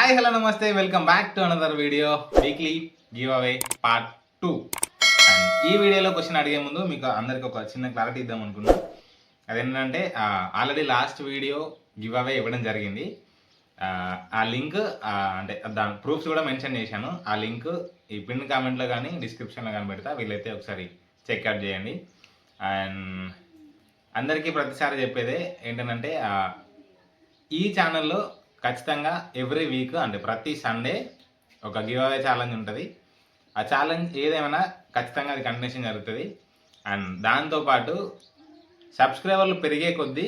Hi hello నమస్తే welcome back to another video weekly give away part 2. And ఈ వీడియోలో question అడిగే ముందు మీకు అందరికి ఒక చిన్న క్లారిటీ ఇద్దాం అనుకున్నా. అదేంటంటే already last video give away ఇవ్వడం జరిగింది. ఆ లింక్ అంటే దాని ప్రూఫ్స్ కూడా మెన్షన్ చేశాను. ఆ లింక్ ఈ పిన్ కామెంట్లో కానీ డిస్క్రిప్షన్లో కానీ పెడతా, వీళ్ళైతే ఒకసారి చెక్అవుట్ చేయండి. అండ్ అందరికీ ప్రతిసారి చెప్పేదే ఏంటంటే ఈ ఛానల్లో ఖచ్చితంగా ఎవ్రీ వీక్ అంటే ప్రతి సండే ఒక గివ్ అవే ఛాలెంజ్ ఉంటుంది. ఆ ఛాలెంజ్ ఏదేమైనా ఖచ్చితంగా అది కంటిన్యూషన్ జరుగుతుంది. అండ్ దాంతోపాటు సబ్స్క్రైబర్లు పెరిగే కొద్దీ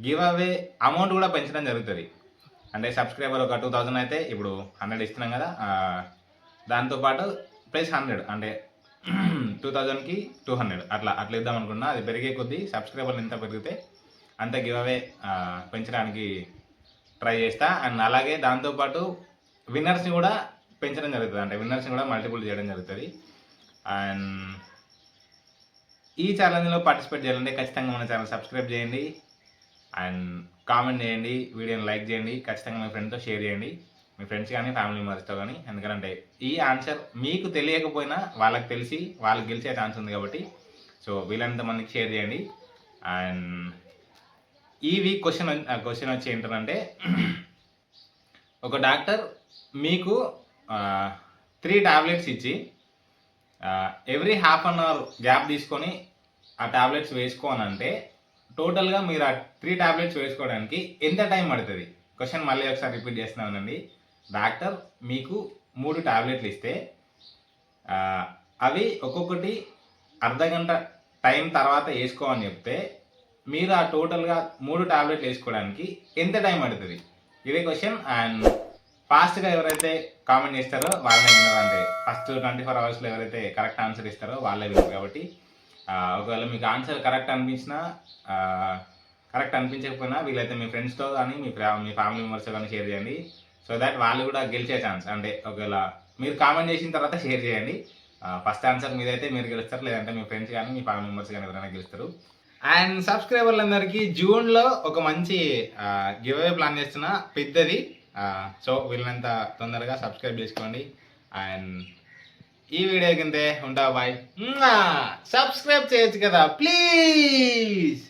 గివ్ అవే అమౌంట్ కూడా పెంచడం జరుగుతుంది. అంటే సబ్స్క్రైబర్ ఒక 2000 అయితే ఇప్పుడు 100 ఇస్తున్నాం కదా, దాంతోపాటు ప్లస్ 100 అంటే 2000కి 200 అట్లా ఇద్దాం అనుకున్నా. అది పెరిగే కొద్దీ సబ్స్క్రైబర్లు ఎంత పెరిగితే అంత గివ్ అవే పెంచడానికి ట్రై చేస్తా. అండ్ అలాగే దాంతోపాటు విన్నర్స్ని కూడా పెంచడం జరుగుతుంది, అంటే విన్నర్స్ని కూడా మల్టిపుల్ చేయడం జరుగుతుంది. అండ్ ఈ ఛాలెంజ్లో పార్టిసిపేట్ చేయాలంటే ఖచ్చితంగా మన ఛానల్ సబ్స్క్రైబ్ చేయండి అండ్ కామెంట్ చేయండి, వీడియోని లైక్ చేయండి, ఖచ్చితంగా మీ ఫ్రెండ్తో షేర్ చేయండి, మీ ఫ్రెండ్స్ కానీ ఫ్యామిలీ మెంబర్స్తో కానీ. ఎందుకంటే ఈ ఆన్సర్ మీకు తెలియకపోయినా వాళ్ళకి తెలిసి వాళ్ళకి గెలిచే ఛాన్స్ ఉంది కాబట్టి సో వీళ్ళంత మందికి షేర్ చేయండి. అండ్ ఈ వీక్ క్వశ్చన్ వచ్చి ఏంటంటే, ఒక డాక్టర్ మీకు 3 టాబ్లెట్స్ ఇచ్చి every half an hour gap తీసుకొని ఆ టాబ్లెట్స్ వేసుకోనంటే టోటల్గా మీరు ఆ 3 టాబ్లెట్స్ వేసుకోవడానికి ఎంత టైం పడుతుంది? క్వశ్చన్ మళ్ళీ ఒకసారి రిపీట్ చేస్తున్నానండి. డాక్టర్ మీకు 3 టాబ్లెట్లు ఇస్తే అవి ఒక్కొక్కటి అర్ధగంట టైం తర్వాత వేసుకోమని చెప్తే మీరు ఆ టోటల్గా 3 టాబ్లెట్లు వేసుకోవడానికి ఎంత టైం పడుతుంది? ఇదే క్వశ్చన్. అండ్ ఫాస్ట్గా ఎవరైతే కామెంట్ చేస్తారో వాళ్ళే విన్నారు. అంటే ఫస్ట్ 24 అవర్స్లో ఎవరైతే కరెక్ట్ ఆన్సర్ ఇస్తారో వాళ్ళే విన్నారు. కాబట్టి ఒకవేళ మీకు ఆన్సర్ కరెక్ట్ అనిపించినా కరెక్ట్ అనిపించకపోయినా వీళ్ళైతే మీ ఫ్రెండ్స్తో కానీ మీ ఫ్యామిలీ మెంబర్స్తో కానీ షేర్ చేయండి. సో దాట్ వాళ్ళు కూడా గెలిచే ఛాన్స్. అంటే ఒకవేళ మీరు కామెంట్ చేసిన తర్వాత షేర్ చేయండి. ఫస్ట్ ఆన్సర్ మీదైతే మీరు గెలుస్తారు, లేదంటే మీ ఫ్రెండ్స్ కానీ మీ ఫ్యామిలీ మెంబర్స్ కానీ ఎవరైనా గెలుస్తారు. అండ్ సబ్స్క్రైబర్లందరికీ జూన్లో ఒక మంచి గివ్ అవే ప్లాన్ చేస్తున్నా, పెద్దది. సో వీళ్ళంత తొందరగా సబ్స్క్రైబ్ చేసుకోండి. అండ్ ఈ వీడియో కింద ఉంటా బాయ్. సబ్స్క్రైబ్ చేయొచ్చు కదా ప్లీజ్.